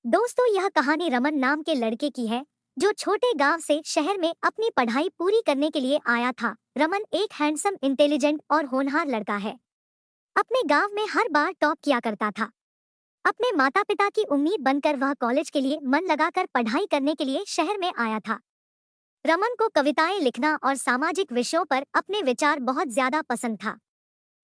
दोस्तों, यह कहानी रमन नाम के लड़के की है जो छोटे गांव से शहर में अपनी पढ़ाई पूरी करने के लिए आया था। रमन एक हैंडसम, इंटेलिजेंट और होनहार लड़का है। अपने गांव में हर बार टॉप किया करता था। अपने माता पिता की उम्मीद बनकर वह कॉलेज के लिए मन लगाकर पढ़ाई करने के लिए शहर में आया था। रमन को कविताएं लिखना और सामाजिक विषयों पर अपने विचार बहुत ज्यादा पसंद था।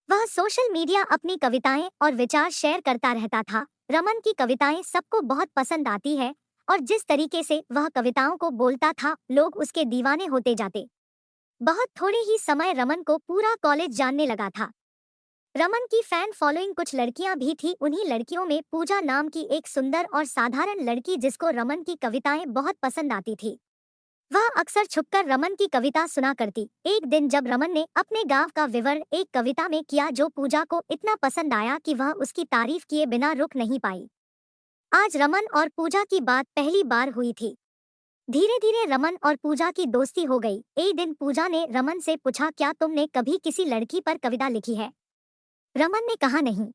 वह सोशल मीडिया अपनी कविताएं और विचार शेयर करता रहता था। रमन की कविताएं सबको बहुत पसंद आती है और जिस तरीके से वह कविताओं को बोलता था, लोग उसके दीवाने होते जाते। बहुत थोड़े ही समय रमन को पूरा कॉलेज जानने लगा था। रमन की फैन फॉलोइंग कुछ लड़कियां भी थी। उन्हीं लड़कियों में पूजा नाम की एक सुंदर और साधारण लड़की, जिसको रमन की कविताएं बहुत पसंद आती थी। वह अक्सर छुपकर रमन की कविता सुना करती। एक दिन जब रमन ने अपने गांव का विवरण एक कविता में किया, जो पूजा को इतना पसंद आया कि वह उसकी तारीफ किए बिना रुक नहीं पाई। आज रमन और पूजा की बात पहली बार हुई थी। धीरे धीरे रमन और पूजा की दोस्ती हो गई। एक दिन पूजा ने रमन से पूछा, क्या तुमने कभी किसी लड़की पर कविता लिखी है? रमन ने कहा, नहीं,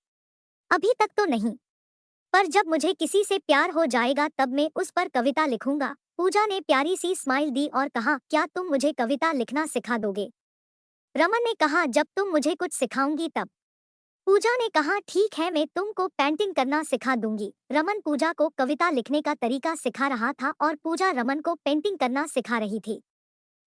अभी तक तो नहीं, पर जब मुझे किसी से प्यार हो जाएगा तब मैं उस पर कविता लिखूंगा। पूजा ने प्यारी सी स्माइल दी और कहा, क्या तुम मुझे कविता लिखना सिखा दोगे? रमन ने कहा, जब तुम मुझे कुछ सिखाऊंगी तब। पूजा ने कहा, ठीक है, मैं तुमको पेंटिंग करना सिखा दूंगी। रमन पूजा को कविता लिखने का तरीका सिखा रहा था और पूजा रमन को पेंटिंग करना सिखा रही थी।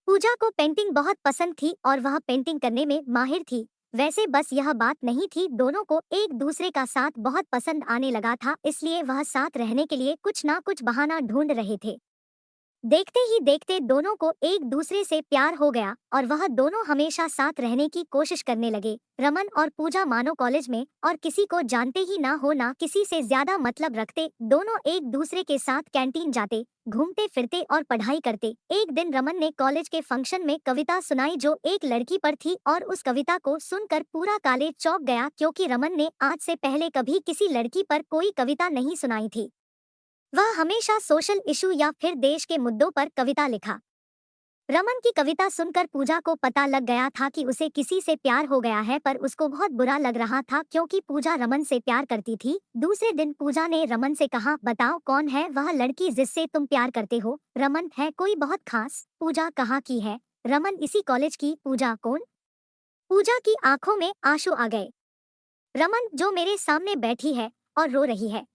पूजा को पेंटिंग बहुत पसंद थी और वह पेंटिंग करने में माहिर थी। वैसे बस यह बात नहीं थी, दोनों को एक दूसरे का साथ बहुत पसंद आने लगा था, इसलिए वह साथ रहने के लिए कुछ ना कुछ बहाना ढूंढ रहे थे। देखते ही देखते दोनों को एक दूसरे से प्यार हो गया और वह दोनों हमेशा साथ रहने की कोशिश करने लगे। रमन और पूजा मानो कॉलेज में और किसी को जानते ही ना हो, ना किसी से ज्यादा मतलब रखते। दोनों एक दूसरे के साथ कैंटीन जाते, घूमते फिरते और पढ़ाई करते। एक दिन रमन ने कॉलेज के फंक्शन में कविता सुनाई जो एक लड़की पर थी और उस कविता को सुनकर पूरा कॉलेज चौंक गया, क्योंकि रमन ने आज से पहले कभी किसी लड़की पर कोई कविता नहीं सुनाई थी। वह हमेशा सोशल इशू या फिर देश के मुद्दों पर कविता लिखा। रमन की कविता सुनकर पूजा को पता लग गया था कि उसे किसी से प्यार हो गया है, पर उसको बहुत बुरा लग रहा था क्योंकि पूजा रमन से प्यार करती थी। दूसरे दिन पूजा ने रमन से कहा, बताओ कौन है वह लड़की जिससे तुम प्यार करते हो? रमन, है कोई बहुत खास? पूजा कहा कि है। रमन, इसी कॉलेज की? पूजा, कौन? पूजा की आंखों में आंसू आ गए। रमन, जो मेरे सामने बैठी है और रो रही है।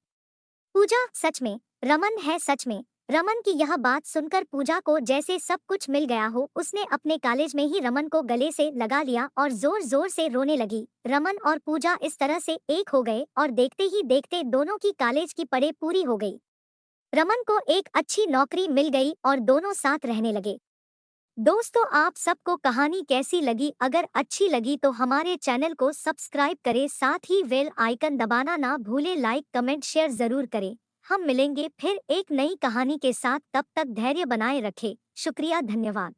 पूजा, सच में? रमन, है सच में। रमन की यह बात सुनकर पूजा को जैसे सब कुछ मिल गया हो। उसने अपने कॉलेज में ही रमन को गले से लगा लिया और जोर जोर से रोने लगी। रमन और पूजा इस तरह से एक हो गए और देखते ही देखते दोनों की कॉलेज की पढ़ाई पूरी हो गई। रमन को एक अच्छी नौकरी मिल गई और दोनों साथ रहने लगे। दोस्तों, आप सबको कहानी कैसी लगी? अगर अच्छी लगी तो हमारे चैनल को सब्सक्राइब करें, साथ ही बेल आइकन दबाना ना भूलें। लाइक, कमेंट, शेयर जरूर करें। हम मिलेंगे फिर एक नई कहानी के साथ, तब तक धैर्य बनाए रखें। शुक्रिया, धन्यवाद।